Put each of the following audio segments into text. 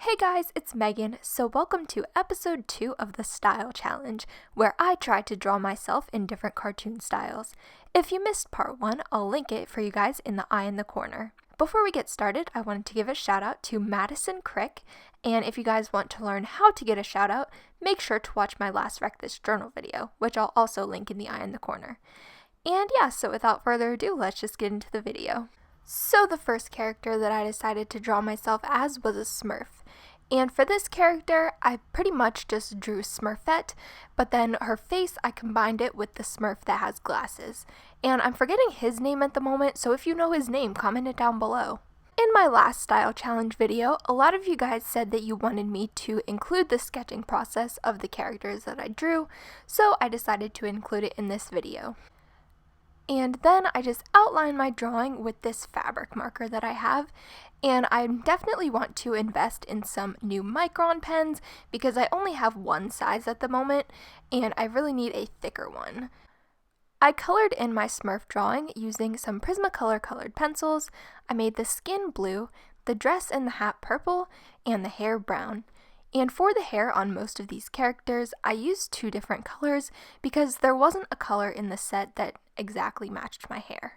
Hey guys, it's Megan, so welcome to episode 2 of the Style Challenge, where I try to draw myself in different cartoon styles. If you missed part 1, I'll link it for you guys in the eye in the corner. Before we get started, I wanted to give a shout out to Madison Crick, and if you guys want to learn how to get a shout out, make sure to watch my last Wreck This Journal video, which I'll also link in the eye in the corner. And yeah, so without further ado, let's just get into the video. So the first character that I decided to draw myself as was a Smurf. And for this character, I pretty much just drew Smurfette, but then her face, I combined it with the Smurf that has glasses. And I'm forgetting his name at the moment, so if you know his name, comment it down below. In my last style challenge video, a lot of you guys said that you wanted me to include the sketching process of the characters that I drew, so I decided to include it in this video. And then I just outline my drawing with this fabric marker that I have, and I definitely want to invest in some new micron pens because I only have one size at the moment and I really need a thicker one. I colored in my Smurf drawing using some Prismacolor colored pencils. I made the skin blue, the dress and the hat purple, and the hair brown. And for the hair on most of these characters, I used 2 different colors because there wasn't a color in the set that exactly matched my hair.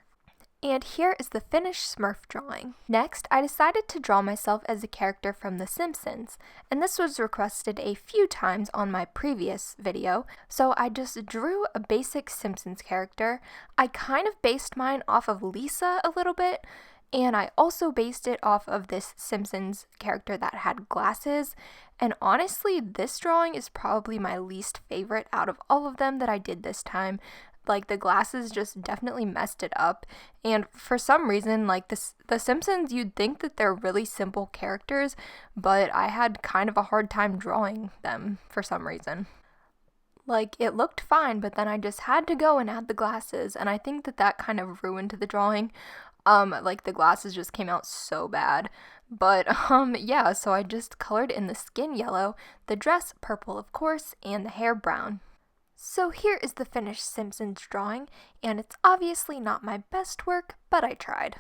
And here is the finished Smurf drawing. Next, I decided to draw myself as a character from The Simpsons, and this was requested a few times on my previous video, so I just drew a basic Simpsons character. I kind of based mine off of Lisa a little bit, and I also based it off of this Simpsons character that had glasses, and honestly, this drawing is probably my least favorite out of all of them that I did this time. Like, the glasses just definitely messed it up, and for some reason, like, the Simpsons, you'd think that they're really simple characters, but I had kind of a hard time drawing them for some reason. Like, it looked fine, but then I just had to go and add the glasses, and I think that kind of ruined the drawing. Like, the glasses just came out so bad. But, yeah, so I just colored in the skin yellow, the dress purple, of course, and the hair brown. So here is the finished Simpsons drawing, and it's obviously not my best work, but I tried.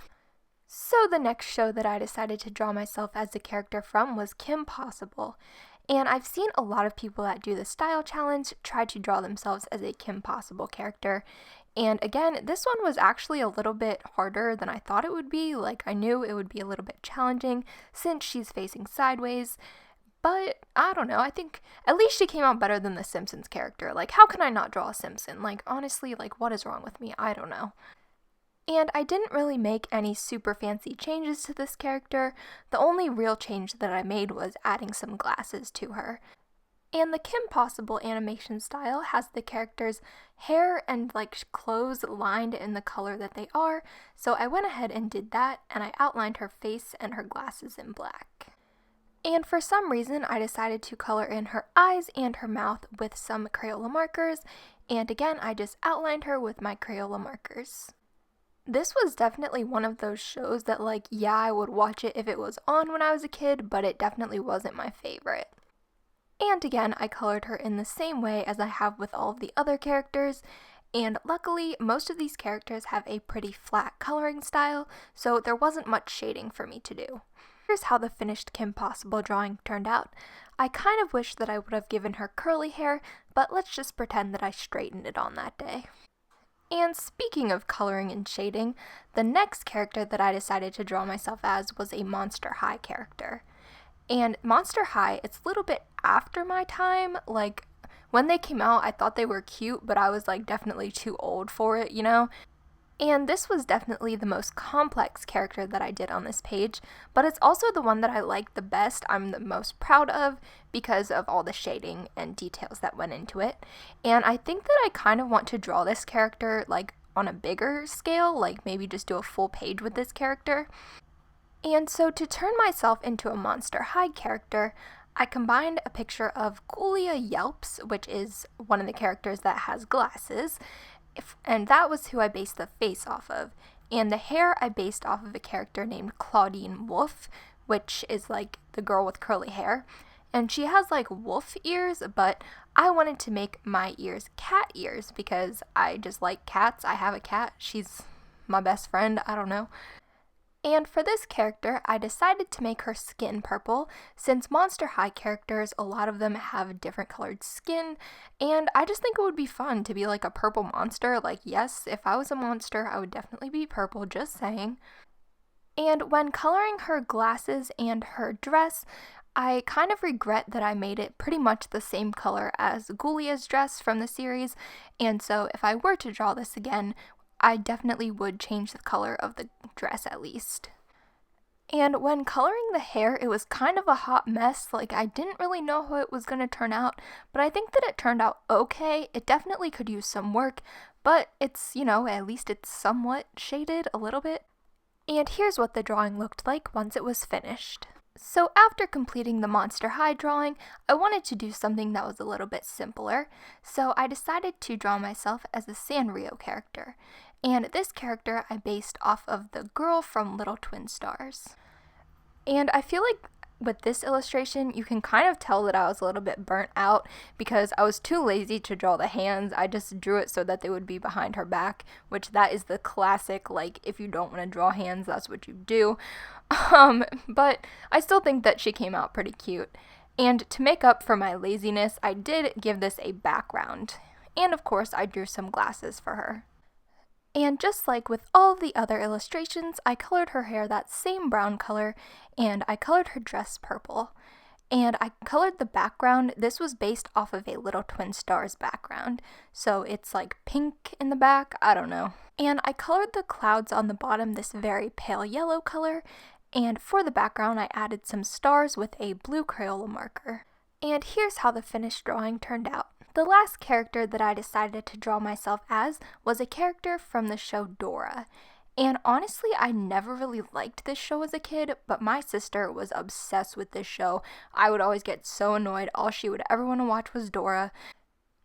So the next show that I decided to draw myself as a character from was Kim Possible. And I've seen a lot of people that do the style challenge try to draw themselves as a Kim Possible character. And again, this one was actually a little bit harder than I thought it would be. Like, I knew it would be a little bit challenging since she's facing sideways. But I don't know, I think at least she came out better than the Simpsons character. Like, how can I not draw a Simpson? Like, honestly, like, what is wrong with me? I don't know. And I didn't really make any super fancy changes to this character. The only real change that I made was adding some glasses to her. And the Kim Possible animation style has the character's hair and like clothes lined in the color that they are, so I went ahead and did that, and I outlined her face and her glasses in black. And for some reason, I decided to color in her eyes and her mouth with some Crayola markers, and again, I just outlined her with my Crayola markers. This was definitely one of those shows that, like, yeah, I would watch it if it was on when I was a kid, but it definitely wasn't my favorite. And again, I colored her in the same way as I have with all of the other characters, and luckily, most of these characters have a pretty flat coloring style, so there wasn't much shading for me to do. Here's how the finished Kim Possible drawing turned out. I kind of wish that I would have given her curly hair, but let's just pretend that I straightened it on that day. And speaking of coloring and shading, the next character that I decided to draw myself as was a Monster High character. And Monster High, it's a little bit after my time. Like, when they came out, I thought they were cute, but I was like definitely too old for it, you know? And this was definitely the most complex character that I did on this page, but it's also the one that I like the best, I'm the most proud of, because of all the shading and details that went into it. And I think that I kind of want to draw this character like on a bigger scale, like maybe just do a full page with this character. And so to turn myself into a Monster High character, I combined a picture of Ghoulia Yelps, which is one of the characters that has glasses, and that was who I based the face off of. And the hair I based off of a character named Claudine Wolf, which is like the girl with curly hair. And she has like wolf ears, but I wanted to make my ears cat ears because I just like cats. I have a cat. She's my best friend. I don't know. And for this character, I decided to make her skin purple, since Monster High characters, a lot of them have different colored skin, and I just think it would be fun to be like a purple monster. Like, yes, if I was a monster, I would definitely be purple, just saying. And when coloring her glasses and her dress, I kind of regret that I made it pretty much the same color as Ghoulia's dress from the series, and so if I were to draw this again, I definitely would change the color of the dress at least. And when coloring the hair, it was kind of a hot mess. Like, I didn't really know how it was going to turn out, but I think that it turned out okay. It definitely could use some work, but it's, at least it's somewhat shaded a little bit. And here's what the drawing looked like once it was finished. So after completing the Monster High drawing, I wanted to do something that was a little bit simpler, so I decided to draw myself as a Sanrio character. And this character I based off of the girl from Little Twin Stars. And I feel like with this illustration, you can kind of tell that I was a little bit burnt out because I was too lazy to draw the hands. I just drew it so that they would be behind her back, which that is the classic, like, if you don't want to draw hands, that's what you do. But I still think that she came out pretty cute. And to make up for my laziness, I did give this a background. And of course, I drew some glasses for her. And just like with all the other illustrations, I colored her hair that same brown color, and I colored her dress purple. And I colored the background. This was based off of a Little Twin Stars background, so it's like pink in the back, I don't know. And I colored the clouds on the bottom this very pale yellow color, and for the background I added some stars with a blue Crayola marker. And here's how the finished drawing turned out. The last character that I decided to draw myself as was a character from the show Dora. And honestly, I never really liked this show as a kid, but my sister was obsessed with this show. I would always get so annoyed. All she would ever want to watch was Dora.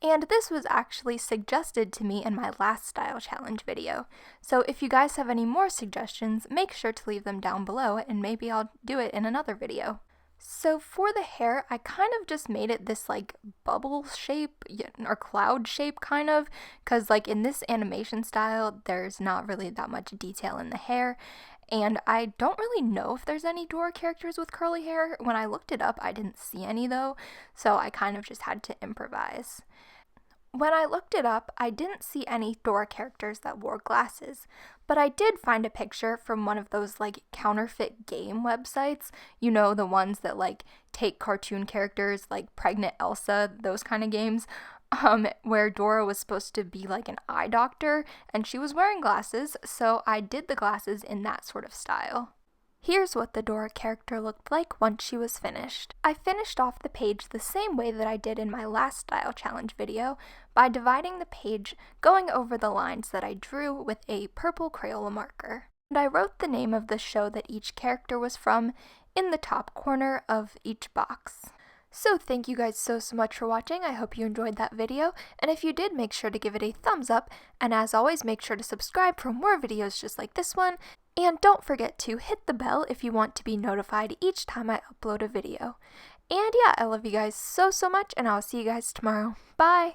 And this was actually suggested to me in my last style challenge video. So if you guys have any more suggestions, make sure to leave them down below and maybe I'll do it in another video. So for the hair, I kind of just made it this like bubble shape or cloud shape kind of, because like in this animation style, there's not really that much detail in the hair. And I don't really know if there's any Dora characters with curly hair. When I looked it up, I didn't see any though, so I kind of just had to improvise. When I looked it up, I didn't see any Dora characters that wore glasses, but I did find a picture from one of those like counterfeit game websites, the ones that like take cartoon characters like Pregnant Elsa, those kind of games, where Dora was supposed to be like an eye doctor and she was wearing glasses, so I did the glasses in that sort of style. Here's what the Dora character looked like once she was finished. I finished off the page the same way that I did in my last style challenge video, by dividing the page, going over the lines that I drew with a purple Crayola marker. And I wrote the name of the show that each character was from in the top corner of each box. So thank you guys so much for watching. I hope you enjoyed that video, and if you did, make sure to give it a thumbs up, and as always, make sure to subscribe for more videos just like this one, and don't forget to hit the bell if you want to be notified each time I upload a video. And yeah, I love you guys so much, and I'll see you guys tomorrow. Bye!